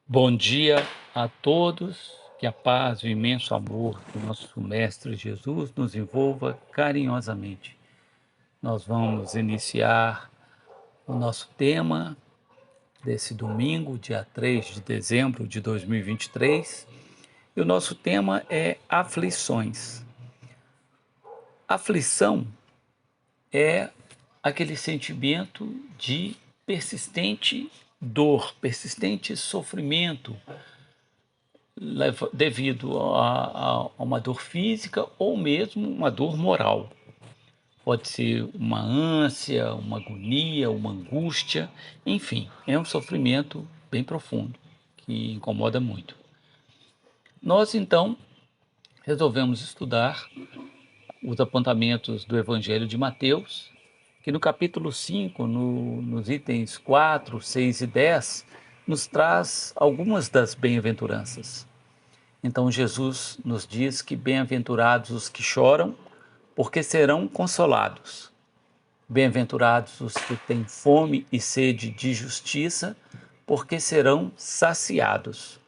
Bom dia a todos, que a paz e o imenso amor do nosso Mestre Jesus nos envolva carinhosamente. Nós vamos iniciar o nosso tema desse domingo, dia 3 de dezembro de 2023, e o nosso tema é aflições. Aflição é aquele sentimento de persistente dor, persistente sofrimento, devido a uma dor física ou mesmo uma dor moral. Pode ser uma ânsia, uma agonia, uma angústia, enfim, é um sofrimento bem profundo que incomoda muito. Nós então resolvemos estudar os apontamentos do Evangelho de Mateus, que no capítulo 5, nos itens 4, 6 e 10, nos traz algumas das bem-aventuranças. Então Jesus nos diz que bem-aventurados os que choram, porque serão consolados. Bem-aventurados os que têm fome e sede de justiça, porque serão saciados.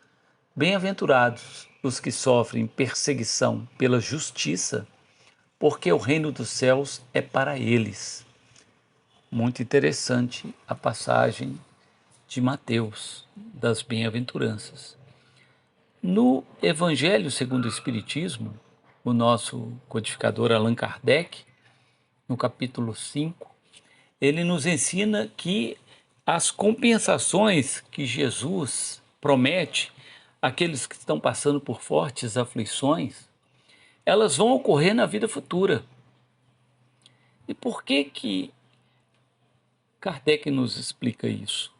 Bem-aventurados os que sofrem perseguição pela justiça, porque o reino dos céus é para eles. Muito interessante a passagem de Mateus, das bem-aventuranças. No Evangelho segundo o Espiritismo, o nosso codificador Allan Kardec, no capítulo 5, ele nos ensina que as compensações que Jesus promete àqueles que estão passando por fortes aflições, elas vão ocorrer na vida futura. E por que Kardec nos explica isso?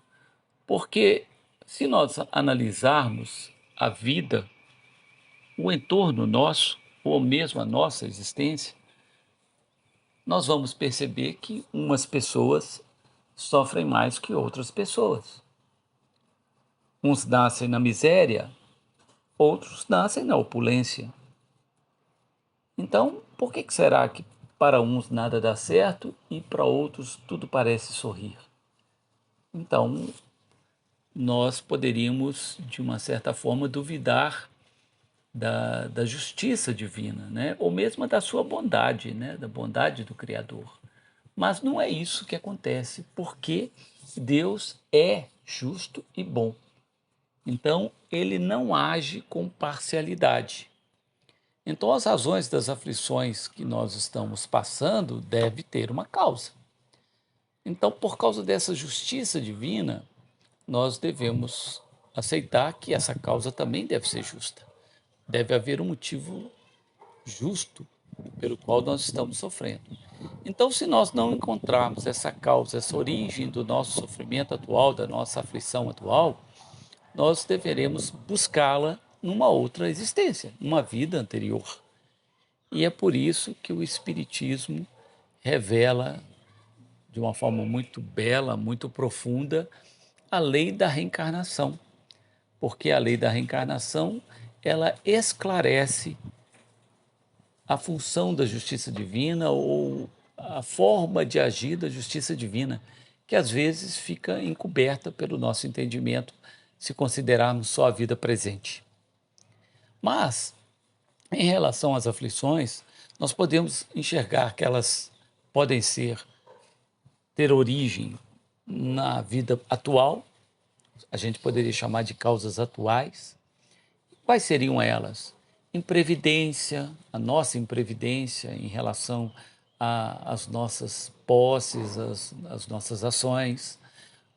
Porque se nós analisarmos a vida, o entorno nosso, ou mesmo a nossa existência, nós vamos perceber que umas pessoas sofrem mais que outras pessoas. Uns nascem na miséria, outros nascem na opulência. Então, por que será que para uns nada dá certo e para outros tudo parece sorrir? Então, nós poderíamos, de uma certa forma, duvidar da justiça divina, né? Ou mesmo da sua bondade, né? Da bondade do Criador. Mas não é isso que acontece, porque Deus é justo e bom. Então, ele não age com parcialidade. Então, as razões das aflições que nós estamos passando deve ter uma causa. Então, por causa dessa justiça divina, nós devemos aceitar que essa causa também deve ser justa. Deve haver um motivo justo pelo qual nós estamos sofrendo. Então, se nós não encontrarmos essa causa, essa origem do nosso sofrimento atual, da nossa aflição atual, nós deveremos buscá-la numa outra existência, numa vida anterior. E é por isso que o Espiritismo revela de uma forma muito bela, muito profunda, a lei da reencarnação. Porque a lei da reencarnação, ela esclarece a função da justiça divina ou a forma de agir da justiça divina, que às vezes fica encoberta pelo nosso entendimento se considerarmos só a vida presente. Mas, em relação às aflições, nós podemos enxergar que elas podem ter origem na vida atual, a gente poderia chamar de causas atuais. Quais seriam elas? Imprevidência, a nossa imprevidência em relação às nossas posses, às nossas ações,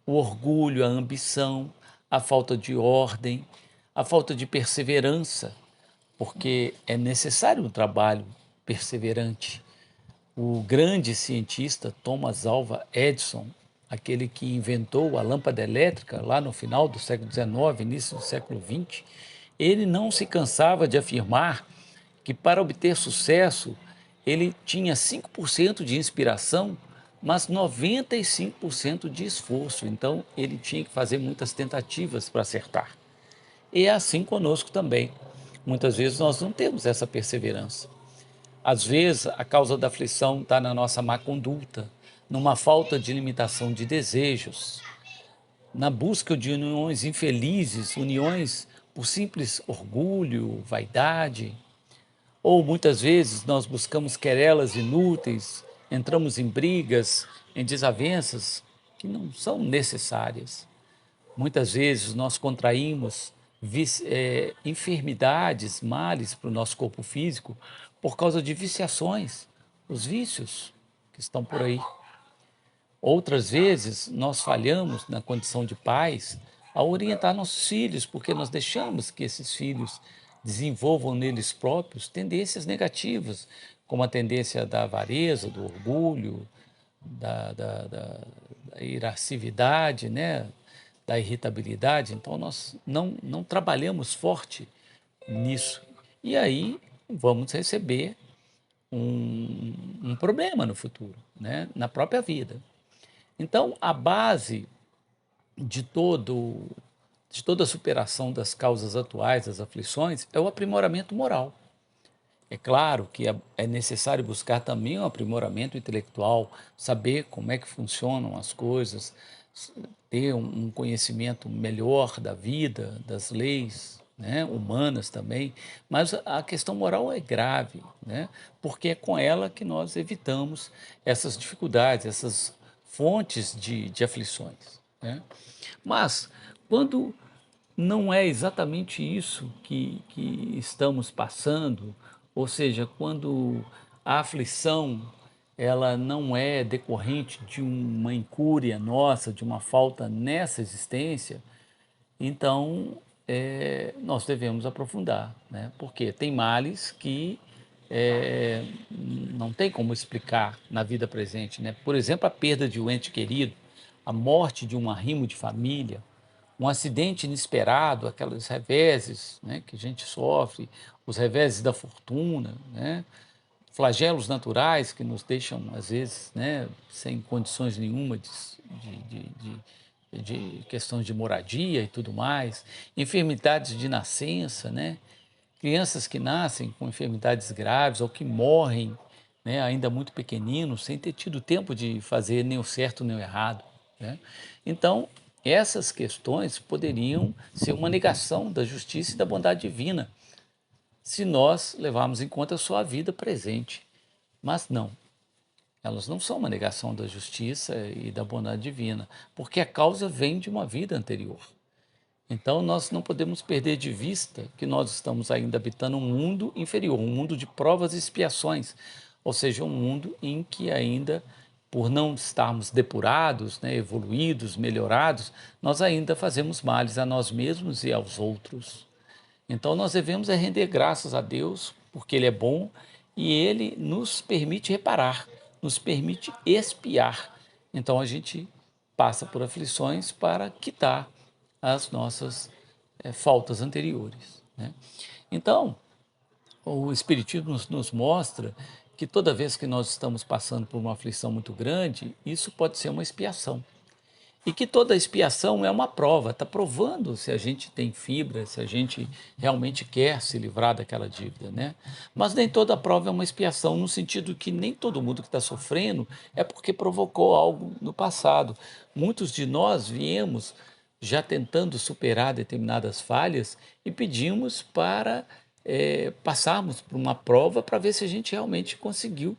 o orgulho, a ambição, a falta de ordem, a falta de perseverança, porque é necessário um trabalho perseverante. O grande cientista Thomas Alva Edison, aquele que inventou a lâmpada elétrica lá no final do século XIX, início do século XX, ele não se cansava de afirmar que para obter sucesso ele tinha 5% de inspiração, mas 95% de esforço. Então ele tinha que fazer muitas tentativas para acertar. E é assim conosco também. Muitas vezes nós não temos essa perseverança. Às vezes, a causa da aflição está na nossa má conduta, numa falta de limitação de desejos. na busca de uniões infelizes, uniões por simples orgulho, vaidade, ou muitas vezes nós buscamos querelas inúteis, entramos em brigas, em desavenças que não são necessárias. Muitas vezes nós contraímos enfermidades, males para o nosso corpo físico por causa de viciações, os vícios que estão por aí. Outras vezes nós falhamos na condição de pais ao orientar nossos filhos, porque nós deixamos que esses filhos desenvolvam neles próprios tendências negativas, como a tendência da avareza, do orgulho, da irascividade, né? Da irritabilidade. Então nós não trabalhamos forte nisso. E aí vamos receber um problema no futuro, né? Na própria vida. Então, a base de, de toda a superação das causas atuais, das aflições, é o aprimoramento moral. É claro que é necessário buscar também um aprimoramento intelectual, saber como é que funcionam as coisas, ter um conhecimento melhor da vida, das leis, né, humanas também, mas a questão moral é grave, né, porque é com ela que nós evitamos essas dificuldades, essas fontes de aflições. Né? Mas, quando não é exatamente isso que estamos passando, ou seja, quando a aflição ela não é decorrente de uma incúria nossa, de uma falta nessa existência, então nós devemos aprofundar, né? Porque tem males que não tem como explicar na vida presente, né? Por exemplo, a perda de um ente querido, a morte de um arrimo de família, um acidente inesperado, aqueles reveses, né, que a gente sofre, os reveses da fortuna, né, flagelos naturais que nos deixam, às vezes, né, sem condições nenhuma de questões de moradia e tudo mais, enfermidades de nascença, né, crianças que nascem com enfermidades graves ou que morrem, né, ainda muito pequeninos, sem ter tido tempo de fazer nem o certo nem o errado. Né? Então, essas questões poderiam ser uma negação da justiça e da bondade divina, se nós levarmos em conta só a vida presente. Mas não, elas não são uma negação da justiça e da bondade divina, porque a causa vem de uma vida anterior. Então, nós não podemos perder de vista que nós estamos ainda habitando um mundo inferior, um mundo de provas e expiações, ou seja, um mundo em que ainda, por não estarmos depurados, né, evoluídos, melhorados, nós ainda fazemos males a nós mesmos e aos outros. Então, nós devemos render graças a Deus, porque Ele é bom e Ele nos permite reparar, nos permite expiar. Então, a gente passa por aflições para quitar as nossas faltas anteriores. Né? Então, o Espiritismo nos mostra que toda vez que nós estamos passando por uma aflição muito grande, isso pode ser uma expiação. E que toda expiação é uma prova, está provando se a gente tem fibra, se a gente realmente quer se livrar daquela dívida, né? Mas nem toda prova é uma expiação, no sentido que nem todo mundo que está sofrendo é porque provocou algo no passado. Muitos de nós viemos já tentando superar determinadas falhas e pedimos para passarmos por uma prova para ver se a gente realmente conseguiu.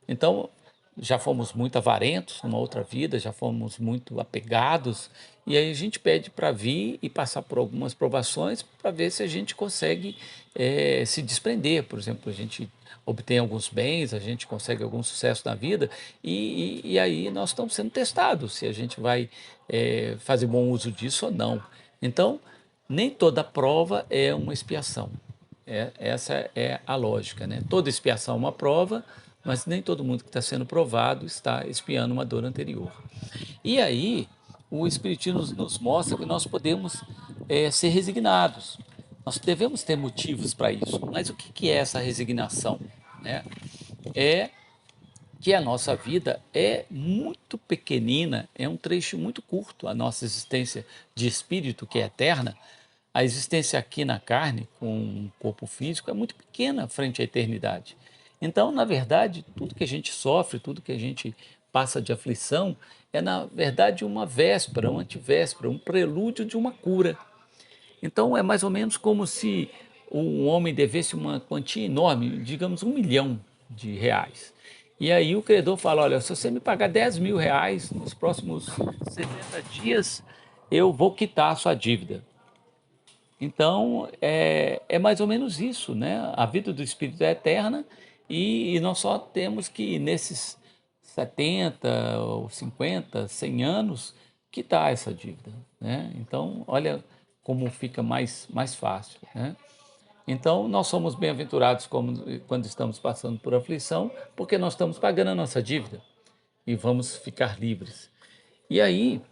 Então, já fomos muito avarentos numa outra vida, já fomos muito apegados, e aí a gente pede para vir e passar por algumas provações para ver se a gente consegue se desprender. Por exemplo, a gente obtém alguns bens, a gente consegue algum sucesso na vida, e aí nós estamos sendo testados se a gente vai fazer bom uso disso ou não. Então, nem toda prova é uma expiação. Essa é a lógica, né? Toda expiação é uma prova, mas nem todo mundo que está sendo provado está expiando uma dor anterior. E aí, o Espiritismo nos mostra que nós podemos ser resignados. Nós devemos ter motivos para isso. Mas o que é essa resignação? Né? É que a nossa vida é muito pequenina, é um trecho muito curto, a nossa existência de espírito, que é eterna, a existência aqui na carne, com um corpo físico, é muito pequena frente à eternidade. Então, na verdade, tudo que a gente sofre, tudo que a gente passa de aflição, é na verdade uma véspera, uma antivéspera, um prelúdio de uma cura. Então é mais ou menos como se um homem devesse uma quantia enorme, digamos 1 milhão de reais. E aí o credor fala, olha, se você me pagar 10 mil reais nos próximos 70 dias, eu vou quitar a sua dívida. Então é mais ou menos isso, né? A vida do espírito é eterna e nós só temos que, nesses 70 ou 50, 100 anos, quitar essa dívida, né? Então, olha como fica mais fácil, né? Então, nós somos bem-aventurados quando estamos passando por aflição, porque nós estamos pagando a nossa dívida e vamos ficar livres. E aí,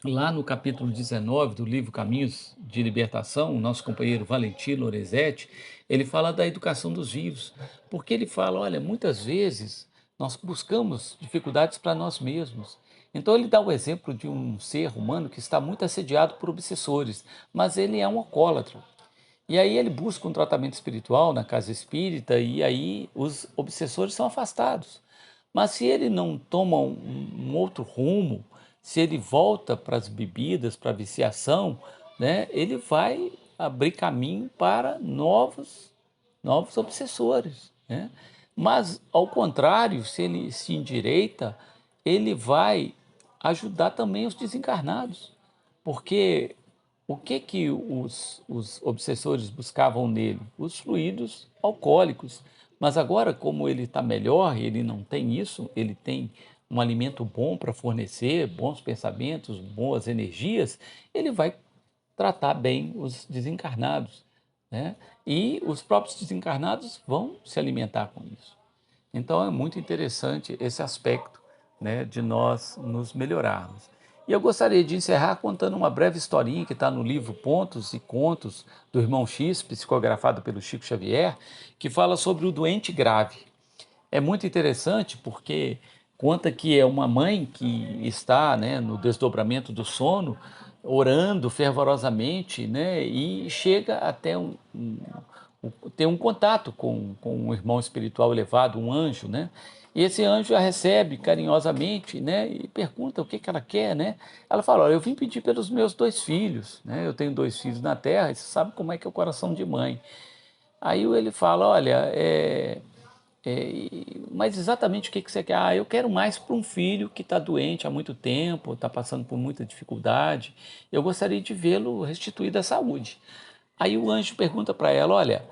lá no capítulo 19 do livro Caminhos de Libertação, o nosso companheiro Valentim Lorenzetti, ele fala da educação dos vivos, porque ele fala, olha, muitas vezes nós buscamos dificuldades para nós mesmos. Então ele dá o exemplo de um ser humano que está muito assediado por obsessores, mas ele é um alcoólatra. E aí ele busca um tratamento espiritual na casa espírita e aí os obsessores são afastados. Mas se ele não toma um outro rumo, se ele volta para as bebidas, para a viciação, né, ele vai abrir caminho para novos obsessores, né? Mas, ao contrário, se ele se endireita, ele vai ajudar também os desencarnados, porque o que os obsessores buscavam nele? Os fluidos alcoólicos. Mas agora, como ele está melhor, ele não tem isso, ele tem um alimento bom para fornecer, bons pensamentos, boas energias, ele vai tratar bem os desencarnados, né? E os próprios desencarnados vão se alimentar com isso. Então é muito interessante esse aspecto, né, de nós nos melhorarmos. E eu gostaria de encerrar contando uma breve historinha que está no livro Pontos e Contos do Irmão X, psicografado pelo Chico Xavier, que fala sobre o doente grave. É muito interessante porque conta que é uma mãe que está, né, no desdobramento do sono, orando fervorosamente, né, e chega até ter um contato com um irmão espiritual elevado, um anjo, né? E esse anjo a recebe carinhosamente, né? E pergunta o que que ela quer, né? Ela fala, olha, eu vim pedir pelos meus 2 filhos, né? Eu tenho 2 filhos na Terra e você sabe como é que é o coração de mãe. Aí ele fala, olha, mas exatamente o que que você quer? Ah, eu quero mais para um filho que está doente há muito tempo, está passando por muita dificuldade. Eu gostaria de vê-lo restituído à saúde. Aí o anjo pergunta para ela, olha,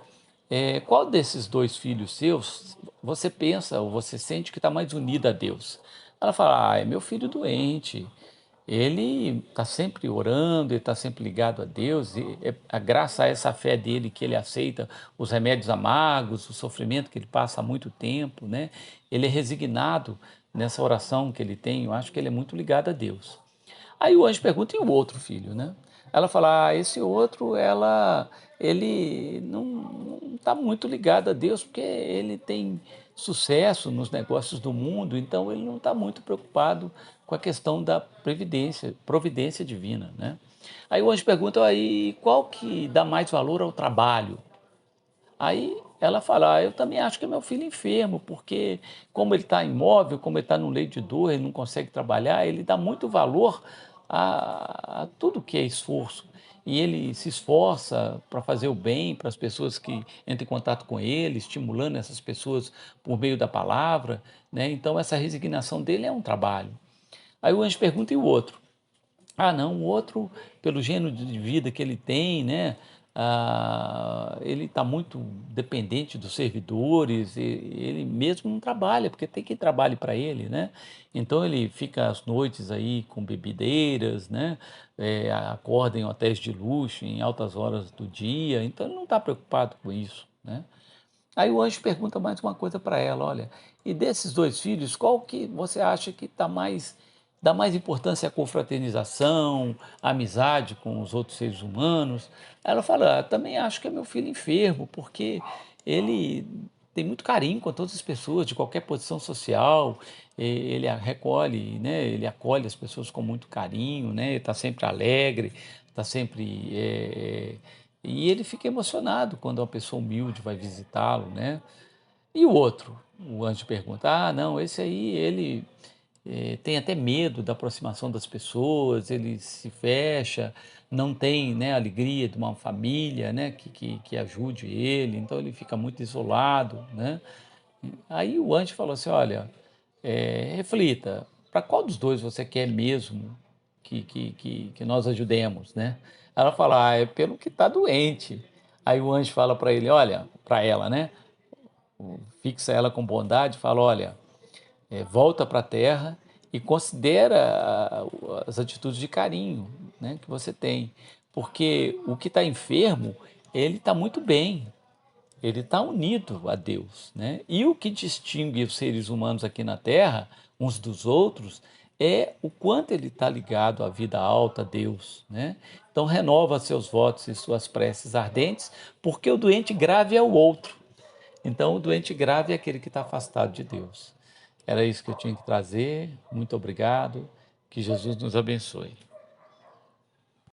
qual desses 2 filhos seus você pensa ou você sente que está mais unido a Deus? Ela fala, ah, é meu filho doente. Ele está sempre orando, ele está sempre ligado a Deus, e é graças a essa fé dele que ele aceita os remédios amargos, o sofrimento que ele passa há muito tempo, né? Ele é resignado nessa oração que ele tem, eu acho que ele é muito ligado a Deus. Aí o anjo pergunta, e o outro filho, né? Ela fala, esse outro, ele não está muito ligado a Deus, porque ele tem sucesso nos negócios do mundo, então ele não está muito preocupado com a questão da providência divina, né? Aí o anjo pergunta, aí qual que dá mais valor ao trabalho? Aí ela fala, eu também acho que é meu filho enfermo, porque como ele está imóvel, como ele está no leito de dor, ele não consegue trabalhar, ele dá muito valor a tudo que é esforço. E ele se esforça para fazer o bem para as pessoas que entram em contato com ele, estimulando essas pessoas por meio da palavra, né? Então essa resignação dele é um trabalho. Aí o anjo pergunta, e o outro? Ah, não, o outro, pelo gênero de vida que ele tem, né? Ele está muito dependente dos servidores, ele mesmo não trabalha, porque tem quem trabalhe para ele, né? Então ele fica às noites aí com bebideiras, né? Acorda em hotéis de luxo, em altas horas do dia, então ele não está preocupado com isso, né? Aí o anjo pergunta mais uma coisa para ela, olha, e desses 2 filhos, qual que você acha que dá mais importância à confraternização, à amizade com os outros seres humanos? Ela fala, também acho que é meu filho enfermo, porque ele tem muito carinho com todas as pessoas, de qualquer posição social, ele recolhe, né, ele acolhe as pessoas com muito carinho, né, está sempre alegre, está sempre e ele fica emocionado quando uma pessoa humilde vai visitá-lo, né? E o outro? O anjo pergunta: ah, não, esse aí, tem até medo da aproximação das pessoas, ele se fecha, não tem, né, a alegria de uma família, né, que ajude ele, então ele fica muito isolado, né? Aí o anjo falou assim, olha, reflita, para qual dos dois você quer mesmo que nós ajudemos, né? Ela fala, é pelo que está doente. Aí o anjo fala para ele, olha, para ela, né? Fixa ela com bondade, fala, olha, volta para a terra e considera as atitudes de carinho, né, que você tem. Porque o que está enfermo, ele está muito bem, ele está unido a Deus. Né? E o que distingue os seres humanos aqui na Terra, uns dos outros, é o quanto ele está ligado à vida alta, a Deus. Né? Então renova seus votos e suas preces ardentes, porque o doente grave é o outro. Então, o doente grave é aquele que está afastado de Deus. Era isso que eu tinha que trazer. Muito obrigado. Que Jesus nos abençoe.